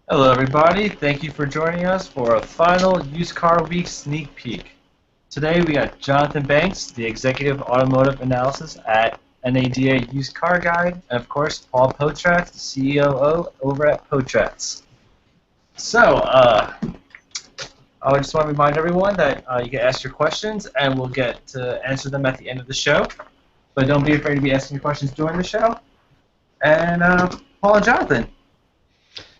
Hello, everybody. Thank you for joining us for a final Used Car Week sneak peek. Today we got Jonathan Banks, the Executive Automotive Analysis at NADA Used Car Guide, and of course Paul Potratz, the CEO over at Potratz. I just want to remind everyone that you can ask your questions, and we'll get to answer them at the end of the show. But don't be afraid to be asking your questions during the show. And Paul and Jonathan.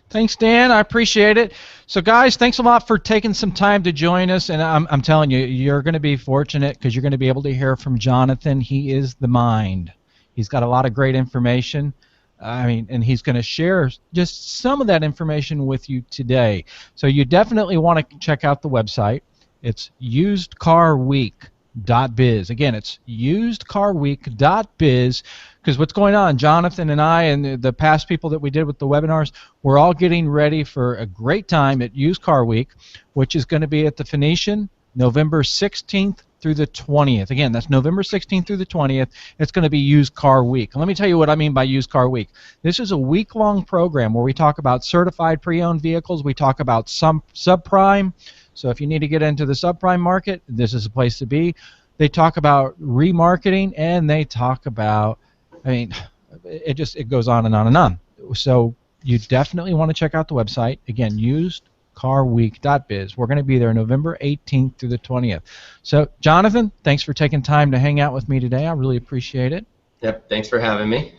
Thanks, Dan. I appreciate it. So, guys, thanks a lot for taking some time to join us. And I'm telling you, you're going to be fortunate because you're going to be able to hear from Jonathan. He is the mind. He's got a lot of great information. And he's going to share just some of that information with you today. So you definitely want to check out the website. It's usedcarweek.biz. Again, it's usedcarweek.biz. Because what's going on, Jonathan and I and the past people that we did with the webinars, we're all getting ready for a great time at Used Car Week, which is going to be at the Phoenician November 16th through the 20th. Again, that's November 16th through the 20th. It's going to be Used Car Week. Let me tell you what I mean by Used Car Week. This is a week-long program where we talk about certified pre-owned vehicles. We talk about some subprime. So if you need to get into the subprime market, this is a place to be. They talk about remarketing, and they talk about it goes on and on and on. So you definitely want to check out the website. Again, usedcarweek.biz. We're going to be there November 18th through the 20th. So, Jonathan, thanks for taking time to hang out with me today. I really appreciate it. Yep, thanks for having me.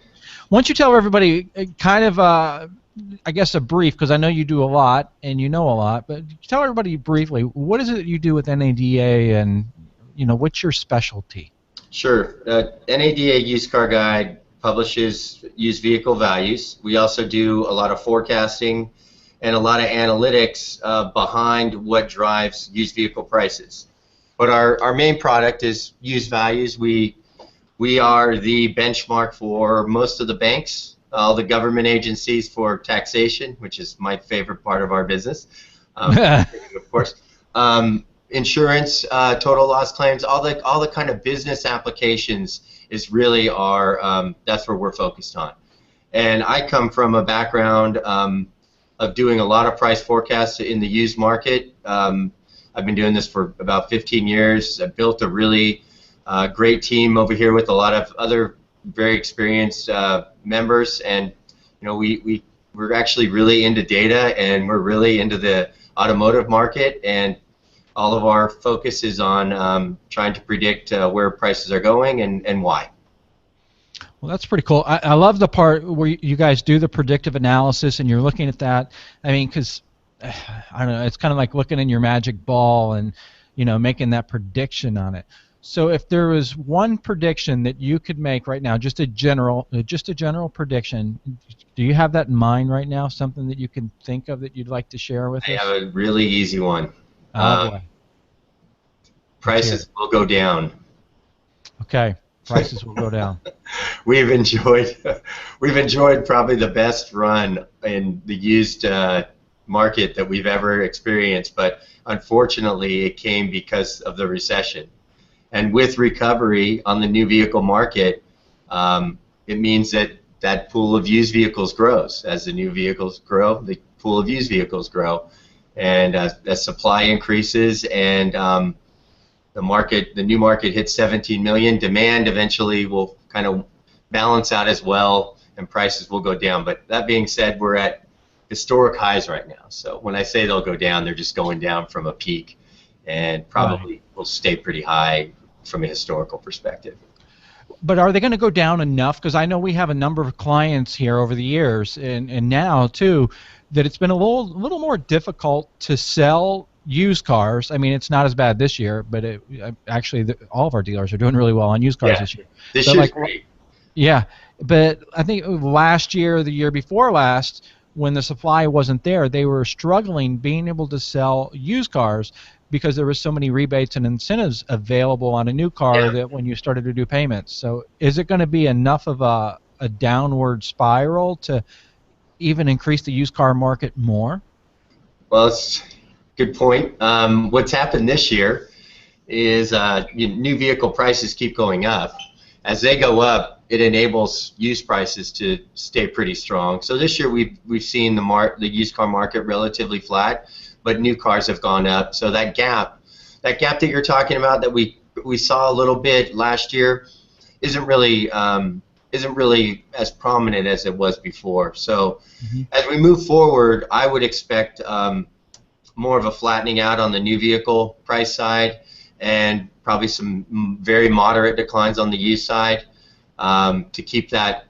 Why don't you tell everybody kind of, a brief, because I know you do a lot and you know a lot, but tell everybody briefly, what is it that you do with NADA and, what's your specialty? Sure. NADA Used Car Guide publishes used vehicle values. We also do a lot of forecasting and a lot of analytics behind what drives used vehicle prices. But our main product is used values. We are the benchmark for most of the banks, all the government agencies for taxation, which is my favorite part of our business, of course. Insurance, total loss claims, all the kind of business applications is really our that's where we're focused on. And I come from a background of doing a lot of price forecasts in the used market. I've been doing this for about 15 years. I built a really great team over here with a lot of other very experienced members, and we're actually really into data, and we're really into the automotive market, and all of our focus is on trying to predict where prices are going and why. Well, that's pretty cool. I love the part where you guys do the predictive analysis and you're looking at that. Because, I don't know, it's kind of like looking in your magic ball and, making that prediction on it. So if there was one prediction that you could make right now, just a general prediction, do you have that in mind right now, something that you can think of that you'd like to share with us? I have a really easy one. Boy. Prices will go down. Okay, prices will go down. We've enjoyed probably the best run in the used market that we've ever experienced, but unfortunately it came because of the recession. And with recovery on the new vehicle market, it means that pool of used vehicles grows. As the new vehicles grow, the pool of used vehicles grow. And as supply increases and the new market hits 17 million, demand eventually will kind of balance out as well, and prices will go down. But that being said, we're at historic highs right now. So when I say they'll go down, they're just going down from a peak, and probably will stay pretty high from a historical perspective. But are they going to go down enough? Because I know we have a number of clients here over the years, and now too, that it's been a little more difficult to sell used cars. It's not as bad this year, but all of our dealers are doing really well on used cars this year. This year's great. Yeah, but I think last year, the year before last, when the supply wasn't there, they were struggling being able to sell used cars because there was so many rebates and incentives available on a new car that when you started to do payments. So is it going to be enough of a downward spiral to even increase the used car market more? Well, it's a good point. What's happened this year is new vehicle prices keep going up. As they go up, it enables used prices to stay pretty strong. So this year we've seen the used car market relatively flat, but new cars have gone up. So that gap that you're talking about that we saw a little bit last year isn't really as prominent as it was before. So as we move forward, I would expect more of a flattening out on the new vehicle price side, and probably some very moderate declines on the used side, to keep that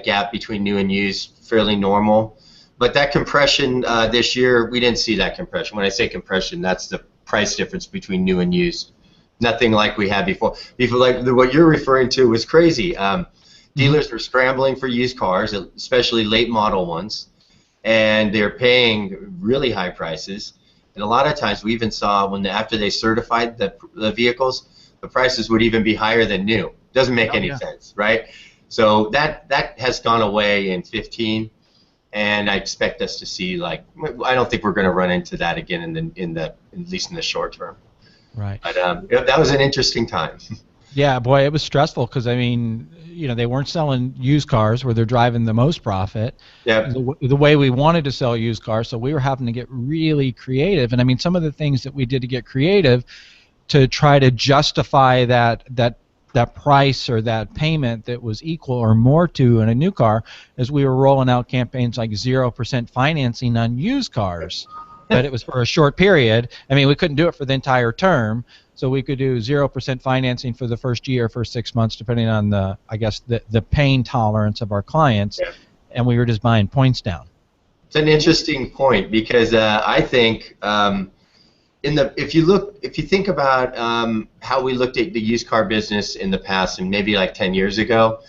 gap between new and used fairly normal. But that compression this year, we didn't see that compression. When I say compression, that's the price difference between new and used. Nothing like we had before. What you're referring to was crazy. Dealers were scrambling for used cars, especially late model ones, and they're paying really high prices. And a lot of times we even saw after they certified the vehicles, the prices would even be higher than new. Doesn't make any sense, right? So that has gone away in 15, and I expect us to see, I don't think we're going to run into that again at least in the short term. Right. But that was an interesting time. Yeah, boy, it was stressful because, I mean, they weren't selling used cars where they're driving the most profit. Yeah. The way we wanted to sell used cars, so we were having to get really creative. And I mean, some of the things that we did to get creative to try to justify that price or that payment that was equal or more to in a new car, is we were rolling out campaigns like 0% financing on used cars. But it was for a short period. I mean, we couldn't do it for the entire term, so we could do 0% financing for the first year, first 6 months, depending on the pain tolerance of our clients, and we were just buying points down. It's an interesting point, because I think if you think about how we looked at the used car business in the past, and maybe like 10 years ago,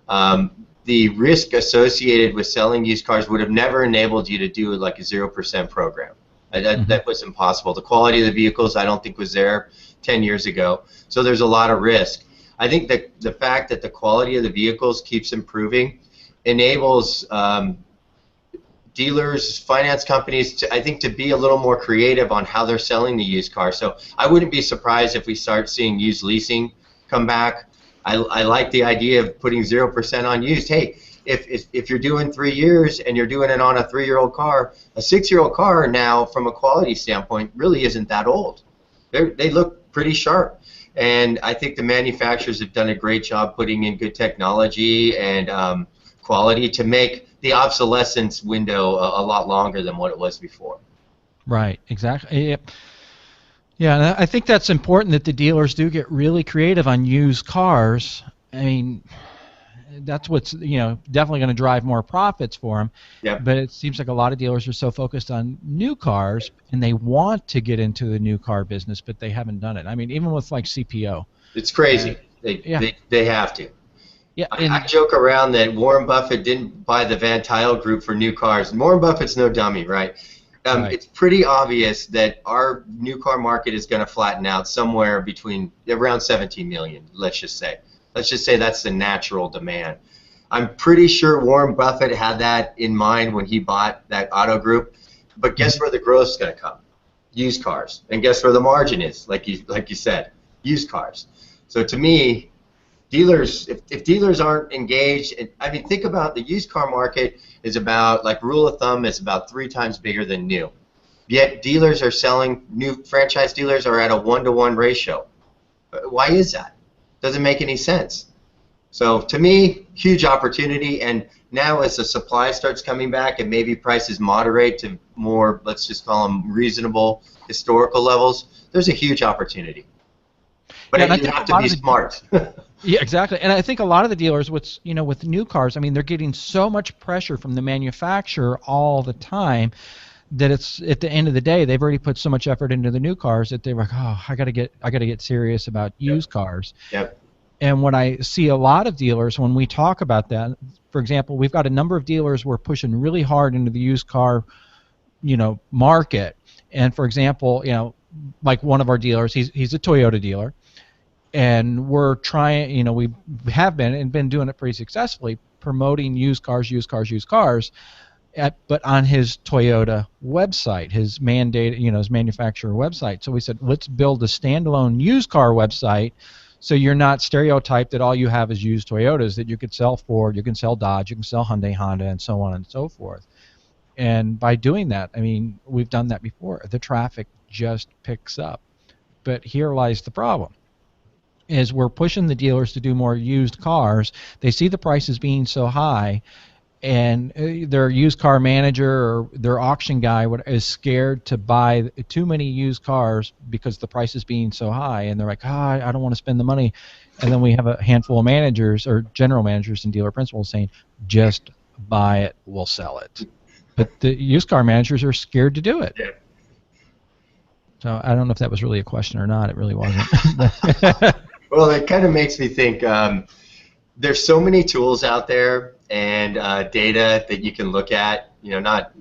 the risk associated with selling used cars would have never enabled you to do like a 0% program. That was impossible. The quality of the vehicles, I don't think, was there 10 years ago. So there's a lot of risk. I think that the fact that the quality of the vehicles keeps improving enables dealers, finance companies, to be a little more creative on how they're selling the used car. So I wouldn't be surprised if we start seeing used leasing come back. I like the idea of putting 0% on used. Hey, if you're doing 3 years and you're doing it on a 3-year-old car, a 6-year-old car now, from a quality standpoint, really isn't that old. They look pretty sharp. And I think the manufacturers have done a great job putting in good technology and quality to make the obsolescence window a lot longer than what it was before. Right, exactly. Yeah, and I think that's important, that the dealers do get really creative on used cars. I mean, that's what's definitely going to drive more profits for them. Yep. But it seems like a lot of dealers are so focused on new cars, and they want to get into the new car business, but they haven't done it. I mean, even with like CPO. It's crazy. They have to. Yeah, I joke around that Warren Buffett didn't buy the Van Tuyl Group for new cars. Warren Buffett's no dummy, right? Right. It's pretty obvious that our new car market is going to flatten out somewhere between around 17 million, let's just say. Let's just say that's the natural demand. I'm pretty sure Warren Buffett had that in mind when he bought that auto group. But guess where the growth is going to come? Used cars. And guess where the margin is? Like you said, used cars. So to me, dealers, if dealers aren't engaged, I mean, think about the used car market is about, like rule of thumb, is about 3 times bigger than new. Yet dealers are selling, new franchise dealers are at a 1-to-1 ratio. Why is that? Doesn't make any sense. So to me, huge opportunity, and now as the supply starts coming back and maybe prices moderate to more, let's just call them reasonable historical levels, there's a huge opportunity. But you have to be smart. Yeah, exactly. And I think a lot of the dealers, with new cars, I mean, they're getting so much pressure from the manufacturer all the time that it's, at the end of the day, they've already put so much effort into the new cars that they're like, oh, I gotta get serious about used cars. Yep. And what I see a lot of dealers, when we talk about that, for example, we've got a number of dealers we're pushing really hard into the used car, market. And for example, like one of our dealers, he's a Toyota dealer, and we're trying, we have been doing it pretty successfully, promoting used cars, but on his Toyota website, his mandated, his manufacturer website. So we said, let's build a standalone used car website So you're not stereotyped that all you have is used Toyotas, that you could sell Ford, you can sell Dodge, you can sell Hyundai, Honda, and so on and so forth. And by doing that, I mean, we've done that before. The traffic just picks up. But here lies the problem, is we're pushing the dealers to do more used cars. They see the prices being so high, and their used car manager or their auction guy is scared to buy too many used cars because the price is being so high, and they're like, I don't want to spend the money. And then we have a handful of managers or general managers and dealer principals saying, just buy it, we'll sell it. But the used car managers are scared to do it. Yeah. So I don't know if that was really a question or not. It really wasn't. Well, it kind of makes me think there's so many tools out there and data that you can look at. Not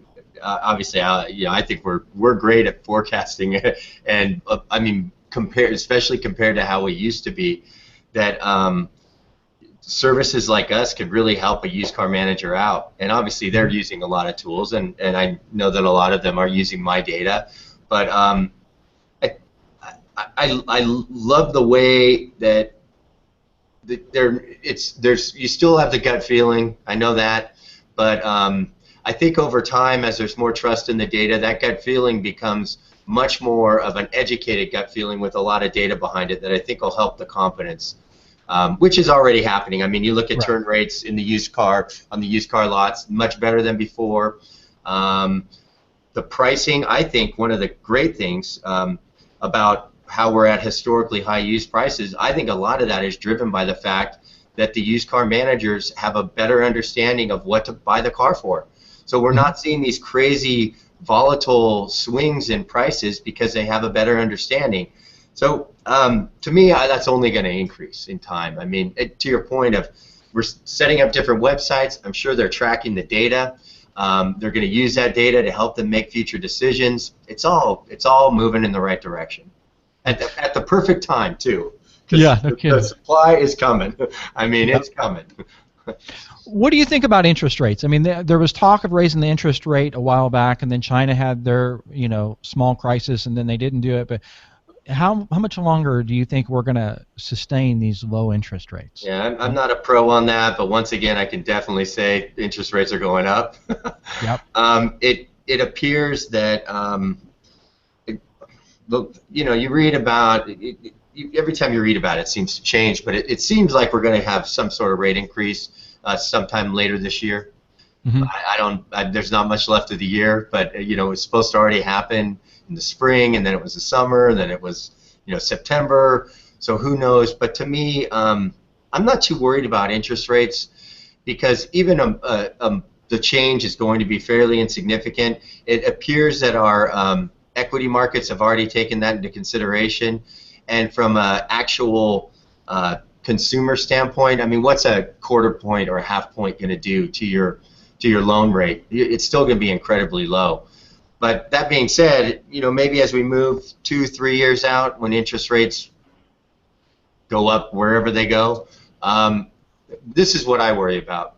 obviously. I think we're great at forecasting, and I mean, especially compared to how we used to be. That services like us could really help a used car manager out. And obviously, they're using a lot of tools, and I know that a lot of them are using my data, but I love the way that you still have the gut feeling. I know that, but I think over time, as there's more trust in the data, that gut feeling becomes much more of an educated gut feeling with a lot of data behind it that I think will help the confidence, which is already happening. I mean, you look at turn rates in the used car lots, much better than before. The pricing, I think, one of the great things about how we're at historically high used prices, I think a lot of that is driven by the fact that the used car managers have a better understanding of what to buy the car for. So we're not seeing these crazy volatile swings in prices because they have a better understanding. So to me, that's only going to increase in time. I mean, to your point of we're setting up different websites, I'm sure they're tracking the data. They're going to use that data to help them make future decisions. It's all moving in the right direction. At the perfect time, too. Yeah, no kidding. The supply is coming. I mean, it's coming. What do you think about interest rates? I mean, there was talk of raising the interest rate a while back, and then China had their, small crisis, and then they didn't do it. But how much longer do you think we're going to sustain these low interest rates? Yeah, I'm not a pro on that, but once again, I can definitely say interest rates are going up. Yep. It appears that you read about every time you read about it, it seems to change, but it seems like we're going to have some sort of rate increase sometime later this year. Mm-hmm. There's not much left of the year, but it's supposed to already happen in the spring, and then it was the summer, and then it was September. So who knows? But to me, I'm not too worried about interest rates because even the change is going to be fairly insignificant. It appears that our equity markets have already taken that into consideration, and from an actual consumer standpoint, I mean, what's a quarter point or a half point going to do to your loan rate? It's still going to be incredibly low. But that being said, maybe as we move 2-3 years out, when interest rates go up wherever they go, this is what I worry about.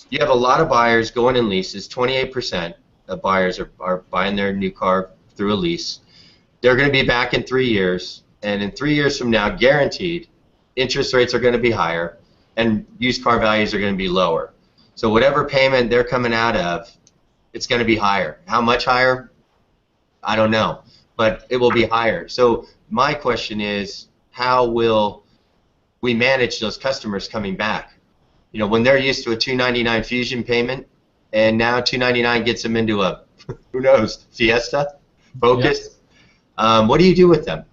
You have a lot of buyers going in leases. 28% of buyers are buying their new car through a lease. They're going to be back in 3 years, and in 3 years from now, guaranteed, interest rates are going to be higher, and used car values are going to be lower. So whatever payment they're coming out of, it's going to be higher. How much higher? I don't know, but it will be higher. So my question is, how will we manage those customers coming back? When they're used to a $299 Fusion payment, and now $299 gets them into a, who knows, Fiesta, Focus. Yep. What do you do with them?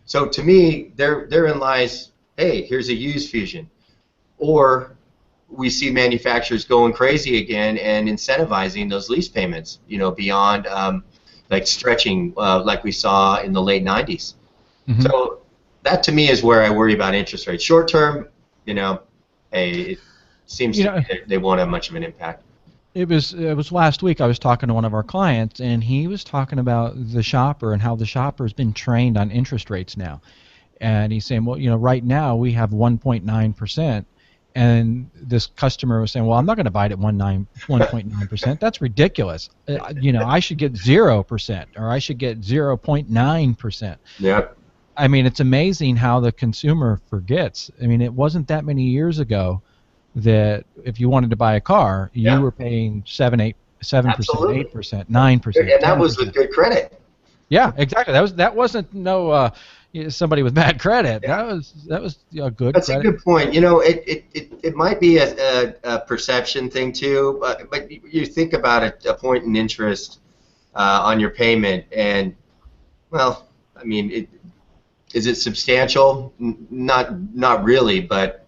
So to me, therein lies, hey, here's a used Fusion. Or we see manufacturers going crazy again and incentivizing those lease payments, beyond like stretching like we saw in the late 90s. Mm-hmm. So that to me is where I worry about interest rates. Short term, hey, it seems they won't have much of an impact. It was last week I was talking to one of our clients, and he was talking about the shopper and how the shopper has been trained on interest rates now. And he's saying, well, right now we have 1.9%. And this customer was saying, well, I'm not going to buy it at 1.9%. That's ridiculous. I should get 0%, or I should get 0.9%. Yep. I mean, it's amazing how the consumer forgets. I mean, it wasn't that many years ago that if you wanted to buy a car, you Yeah, were paying 7%, absolutely. 8%, 9%, And that was with 10%. good credit. Yeah, exactly. That wasn't no somebody with bad credit. Yeah. That was good That's a credit. good point. It might be a perception thing too, but you think about a point in interest on your payment, and well, I mean, is it substantial? Not really, but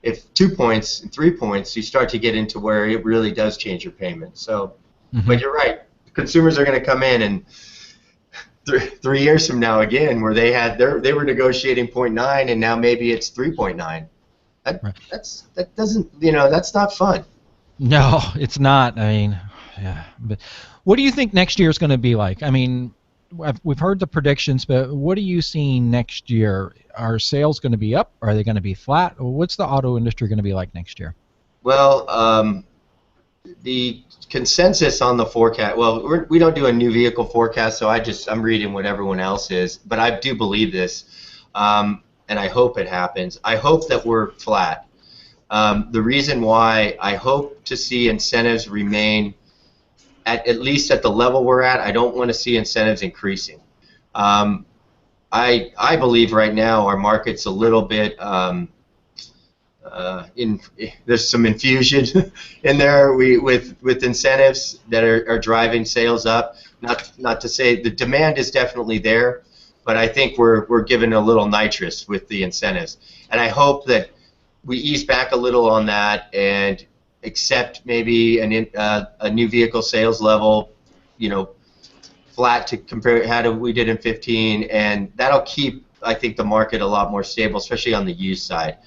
if 2 points, 3 points, you start to get into where it really does change your payment. So, Hmm. but you're right. Consumers are going to come in and 3 years from now again, where they were negotiating point 0.9, and now maybe it's 3.9. Right. That doesn't that's not fun. No, it's not. I mean, yeah. But what do you think next year is going to be like? I mean, we've heard the predictions, but what are you seeing next year? Are sales going to be up? Are they going to be flat? What's the auto industry going to be like next year? Well, the consensus on the forecast. Well, we don't do a new vehicle forecast, so I'm reading what everyone else is. But I do believe this, and I hope it happens. I hope that we're flat. The reason why I hope to see incentives remain at least at the level we're at. I don't want to see incentives increasing. Um, I believe right now our market's a little bit there's some infusion in there with incentives that are driving sales up. Not to say the demand is definitely there, but I think we're given a little nitrous with the incentives, and I hope that we ease back a little on that and accept maybe a new vehicle sales level, flat to compare how we did in 15, and that'll keep, I think, the market a lot more stable, especially on the used side.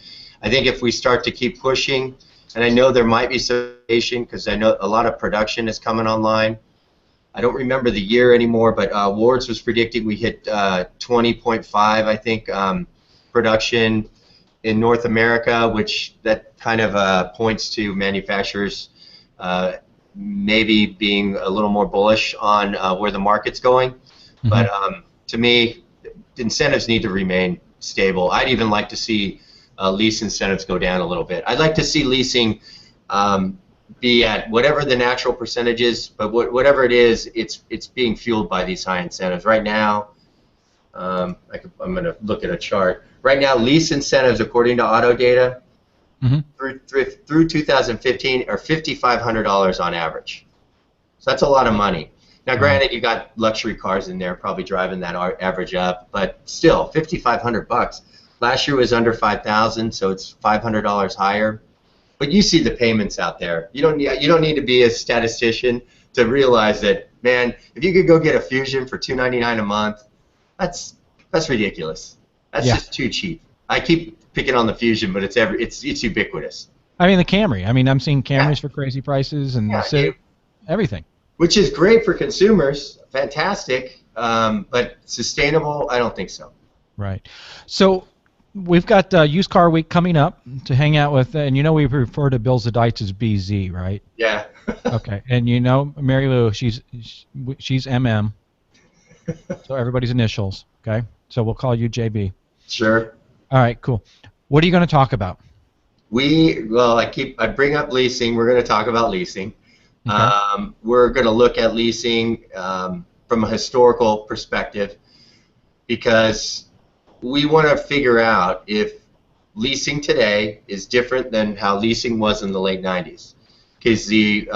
I think if we start to keep pushing, and I know there might be some because I know a lot of production is coming online. I don't remember the year anymore, but Wards was predicting we hit 20.5, I think, production in North America, which that kind of points to manufacturers maybe being a little more bullish on where the market's going. Mm-hmm. But to me, incentives need to remain stable. I'd even like to see lease incentives go down a little bit. I'd like to see leasing be at whatever the natural percentage is, but whatever it is, it's being fueled by these high incentives. Right now, I'm going to look at a chart. Right now, lease incentives, according to auto data, Mm-hmm. through 2015 are $5,500 on average. So that's a lot of money. Now, granted, you got luxury cars in there, probably driving that average up, but still, $5,500. Last year was under 5,000, so it's $500 higher. But you see the payments out there. You don't need to be a statistician to realize that, man, if you could go get a Fusion for $299 a month, that's ridiculous. That's just too cheap. I keep picking on the Fusion, but it's ubiquitous. I mean, the Camry. I mean, I'm seeing Camrys for crazy prices and everything. Which is great for consumers, fantastic, but sustainable, I don't think so. Right. So we've got Used Car Week coming up to hang out with, and we refer to Bill Zadites as BZ, right? Yeah. Okay. And Mary Lou, she's MM, so everybody's initials, okay? So we'll call you JB. Sure. All right, cool. What are you going to talk about? I bring up leasing. We're going to talk about leasing. Okay. We're going to look at leasing from a historical perspective because we want to figure out if leasing today is different than how leasing was in the late 90s. Because the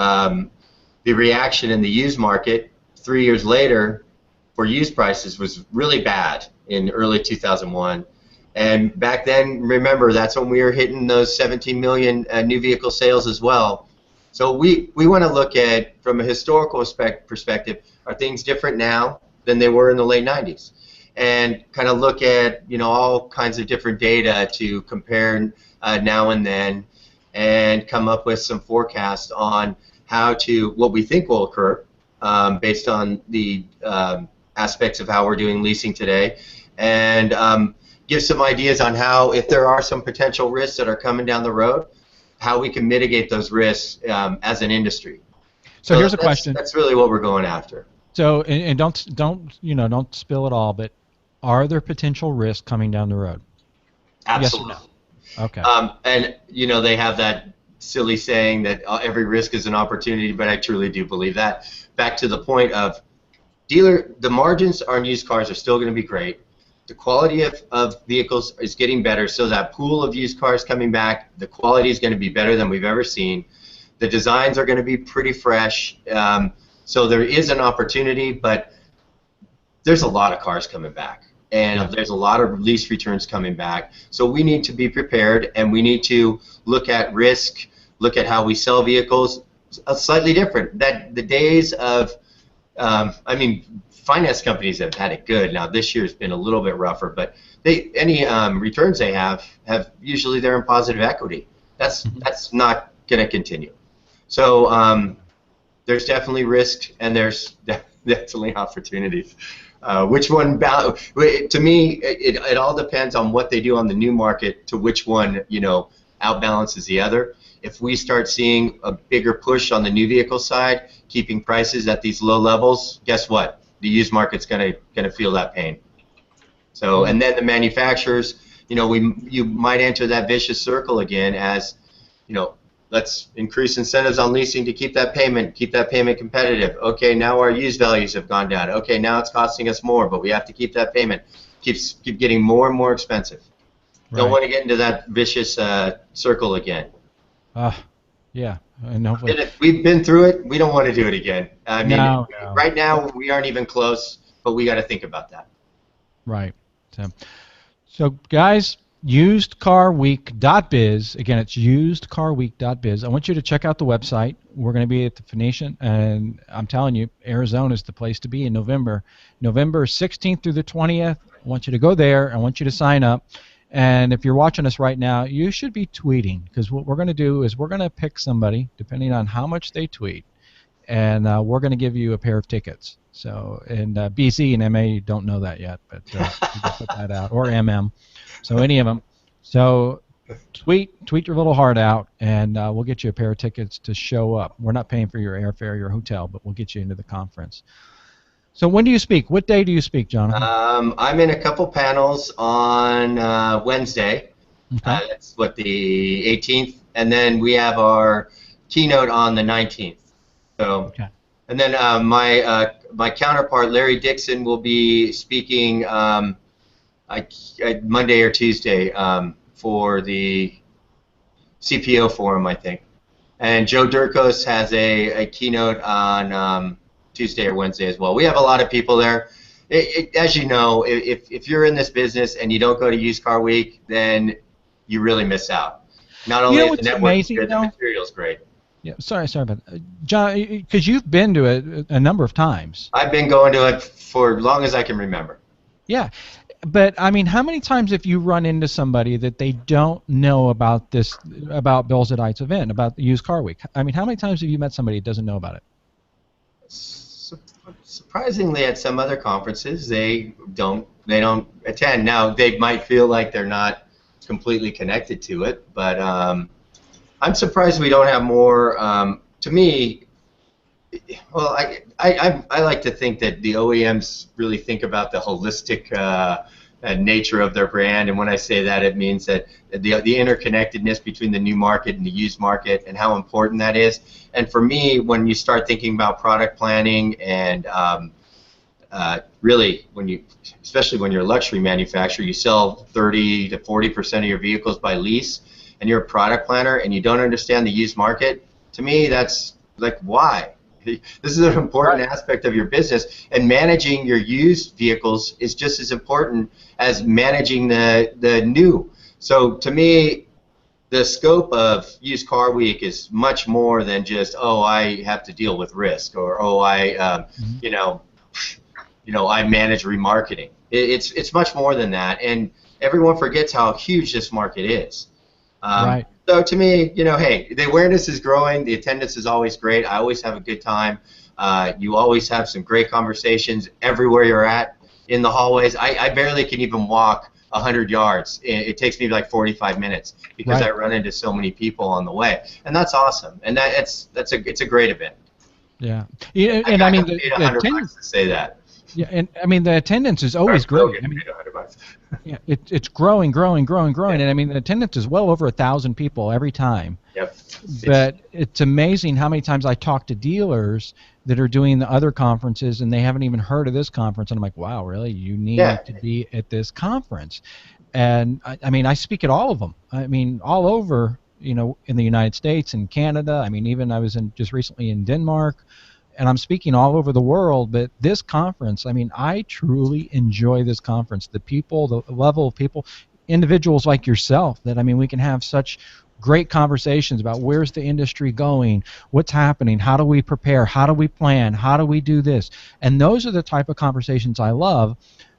reaction in the used market 3 years later for used prices was really bad in early 2001. And back then, remember, that's when we were hitting those 17 million new vehicle sales as well. So we want to look at, from a historical perspective, are things different now than they were in the late 90s? And kind of look at, all kinds of different data to compare now and then and come up with some forecasts on what we think will occur based on the aspects of how we're doing leasing today, and give some ideas on how, if there are some potential risks that are coming down the road, how we can mitigate those risks as an industry. So here's a question. That's really what we're going after. So, and don't spill it all, but are there potential risks coming down the road? Absolutely. Yes or no? Okay. And they have that silly saying that every risk is an opportunity, but I truly do believe that. Back to the point of the margins on used cars are still going to be great. The quality of vehicles is getting better, so that pool of used cars coming back, the quality is going to be better than we've ever seen. The designs are going to be pretty fresh, so there is an opportunity, but there's a lot of cars coming back, and there's a lot of lease returns coming back. So we need to be prepared, and we need to look at risk, look at how we sell vehicles, slightly different. That the days of, finance companies have had it good. Now this year's been a little bit rougher, but any returns they have usually they're in positive equity. That's not going to continue. So there's definitely risk, and there's definitely opportunities. Which one? To me, it all depends on what they do on the new market to which one outbalances the other. If we start seeing a bigger push on the new vehicle side, keeping prices at these low levels, guess what? The used market's gonna feel that pain. So, and then the manufacturers, you might enter that vicious circle again as, let's increase incentives on leasing to keep that payment competitive. Okay, now our used values have gone down. Okay, now it's costing us more, but we have to keep that payment. Keep getting more and more expensive. Right. Don't want to get into that vicious circle again. Yeah, and hopefully we've been through it. We don't want to do it again. I mean, no. Right now we aren't even close, but we got to think about that. Right. So guys, usedcarweek.biz. Again, it's usedcarweek.biz. I want you to check out the website. We're going to be at the Phoenician, and I'm telling you, Arizona is the place to be in November 16th through the 20th. I want you to go there. I want you to sign up. And if you're watching us right now, you should be tweeting, because what we're going to do is we're going to pick somebody, depending on how much they tweet, and we're going to give you a pair of tickets. So, and BC and MA don't know that yet, but we can put that out, or MM. So any of them. So tweet your little heart out, and we'll get you a pair of tickets to show up. We're not paying for your airfare, your hotel, but we'll get you into the conference. So when do you speak? What day do you speak, Jonathan? I'm in a couple panels on Wednesday. Okay. That's the 18th, and then we have our keynote on the 19th. So, okay. And then my counterpart Larry Dixon will be speaking Monday or Tuesday for the CPO forum, I think. And Joe Durkos has a keynote on Tuesday or Wednesday as well. We have a lot of people there. As you know, if you're in this business and you don't go to Used Car Week, then you really miss out. Not only is the network good, the material's great. Yeah, sorry about that. John, because you've been to it a number of times. I've been going to it for as long as I can remember. Yeah, but I mean, how many times have you run into somebody that they don't know about Bill Zadite's event, about the Used Car Week? I mean, how many times have you met somebody that doesn't know about it? Surprisingly, at some other conferences, they don't attend. Now, they might feel like they're not completely connected to it, but I'm surprised we don't have more. To me, well, I like to think that the OEMs really think about the holistic nature of their brand, and when I say that, it means that the interconnectedness between the new market and the used market, and how important that is. And for me, when you start thinking about product planning and really, especially when you're a luxury manufacturer, you sell 30 to 40% of your vehicles by lease, and you're a product planner and you don't understand the used market. To me, that's like, why? This is an important aspect of your business, and managing your used vehicles is just as important as managing the new. So to me, the scope of Used Car Week is much more than just, oh, I have to deal with risk, or oh, I I manage remarketing. It's much more than that, and everyone forgets how huge this market is. Right. So to me, hey, the awareness is growing. The attendance is always great. I always have a good time. You always have some great conversations everywhere you're at. In the hallways, I barely can even walk 100 yards. It takes me like 45 minutes because I run into so many people on the way, and that's awesome. And it's a great event. Yeah, and I mean, $100 to say that. Yeah, and I mean the attendance is always great. I mean, yeah, it's growing, growing, growing, growing, Yeah. and I mean the attendance is well over 1,000 people every time. Yep. But it's amazing how many times I talk to dealers that are doing the other conferences and they haven't even heard of this conference, and I'm like, wow, really? You need to be at this conference. And I mean, I speak at all of them. I mean, all over, you know, in the United States and Canada. I mean, even I was in just recently in Denmark, and I'm speaking all over the world. But this conference, I mean, I truly enjoy this conference. The people, the level of people, individuals like yourself, that I mean, we can have such great conversations about where's the industry going, what's happening, how do we prepare, how do we plan, how do we do this. And those are the type of conversations I love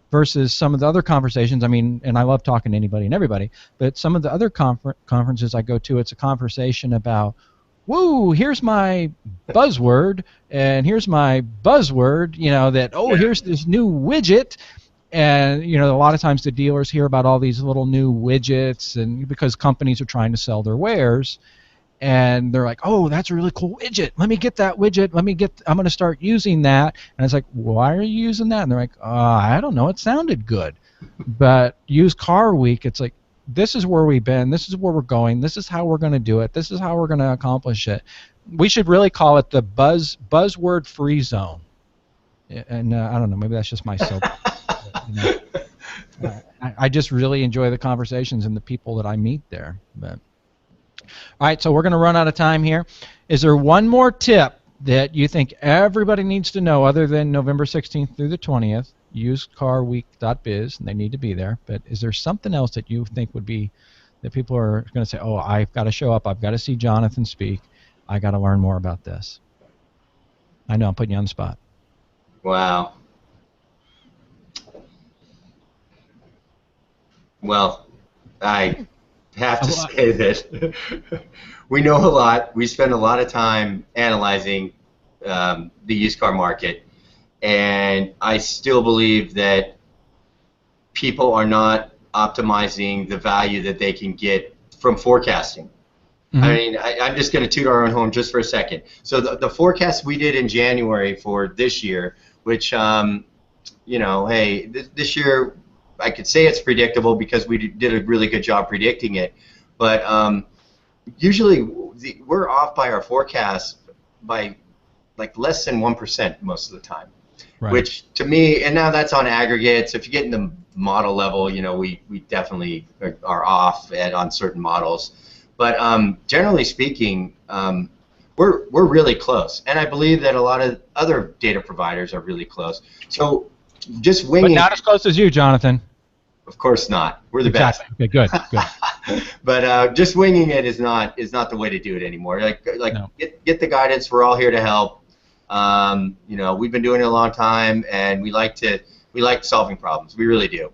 versus some of the other conversations. I mean, and I love talking to anybody and everybody, but some of the other conferences I go to, it's a conversation about, woo, here's my buzzword, and here's my buzzword, you know, that, oh, here's this new widget. And, you know, a lot of times the dealers hear about all these little new widgets, and because companies are trying to sell their wares, and they're like, oh, that's a really cool widget. Let me get that widget. I'm going to start using that. And it's like, why are you using that? And they're like, I don't know. It sounded good. But Used Car Week, it's like, this is where we've been. This is where we're going. This is how we're going to do it. This is how we're going to accomplish it. We should really call it the buzzword free zone. And I don't know. Maybe that's just myself. You know, I just really enjoy the conversations and the people that I meet there. But all right, so we're going to run out of time here. Is there one more tip that you think everybody needs to know other than November 16th through the 20th, usedcarweek.biz, and they need to be there, but is there something else that you think would be that people are going to say, oh, I've got to show up, I've got to see Jonathan speak, I got to learn more about this? I know I'm putting you on the spot. Wow. Well, I have to say that we know a lot. We spend a lot of time analyzing the used car market, and I still believe that people are not optimizing the value that they can get from forecasting. Mm-hmm. I mean, I'm just going to toot our own horn just for a second. So the forecast we did in January for this year, which, you know, hey, this year I could say it's predictable because we did a really good job predicting it, but usually we're off by our forecast by like less than 1% most of the time. Right. Which to me, and now that's on aggregates. If you get in the model level, you know, we definitely are off on certain models. But generally speaking, we're really close, and I believe that a lot of other data providers are really close. So just winging. But not as close as you, Jonathan. Of course not. We're the best. Okay, good. But just winging it is not the way to do it anymore. Like no. Get the guidance. We're all here to help. You know, we've been doing it a long time, and we like solving problems. We really do,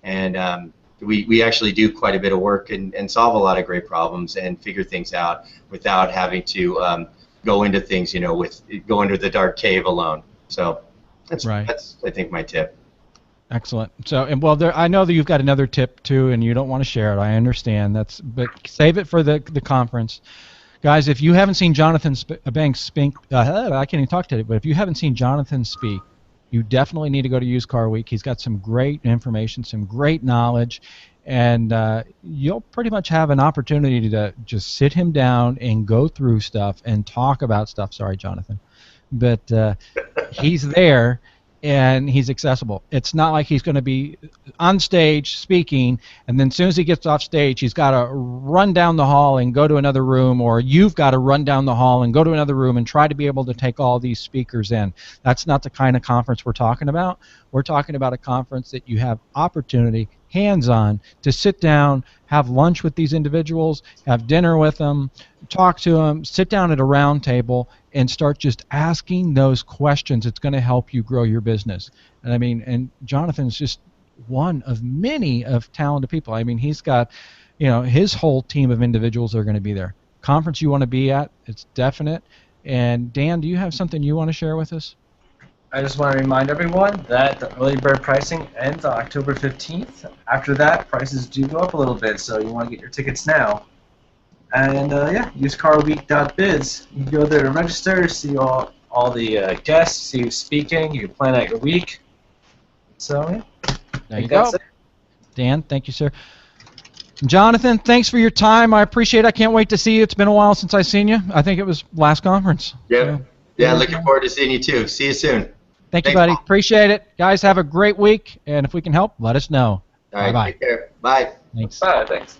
and we actually do quite a bit of work and solve a lot of great problems and figure things out without having to go into things, you know, go into the dark cave alone. So that's right. That's I think my tip. Excellent. So, and well, I know that you've got another tip too, and you don't want to share it. I understand. But save it for the conference. Guys, if you haven't seen Jonathan Banks speak, I can't even talk today, but if you haven't seen Jonathan speak, you definitely need to go to Used Car Week. He's got some great information, some great knowledge, and you'll pretty much have an opportunity to just sit him down and go through stuff and talk about stuff. Sorry, Jonathan. But he's there. And he's accessible. It's not like he's going to be on stage speaking, and then as soon as he gets off stage, he's got to run down the hall and go to another room, or you've got to run down the hall and go to another room and try to be able to take all these speakers in. That's not the kind of conference we're talking about. We're talking about a conference that you have opportunity, hands-on, to sit down, have lunch with these individuals, have dinner with them, talk to them, sit down at a round table, and start just asking those questions. It's going to help you grow your business. And I mean, and Jonathan's just one of many of talented people. I mean, he's got, you know, his whole team of individuals are going to be there. Conference you want to be at, it's definite. And Dan, do you have something you want to share with us? I just want to remind everyone that the early bird pricing ends on October 15th. After that, prices do go up a little bit, so you want to get your tickets now. And yeah, usedcarweek.biz. You can go there to register, see all the guests, see who's speaking. You can plan out your week. So yeah, I There think you go. that's it. Dan, thank you, sir. Jonathan, thanks for your time. I appreciate it. I can't wait to see you. It's been a while since I've seen you. I think it was last conference. Yep. So, Yeah, looking forward to seeing you too. See you soon. thank you, Thanks, buddy. Paul. Appreciate it. Guys, have a great week. And if we can help, let us know. All right, Bye-bye. take care. Bye. Thanks. Bye. Thanks.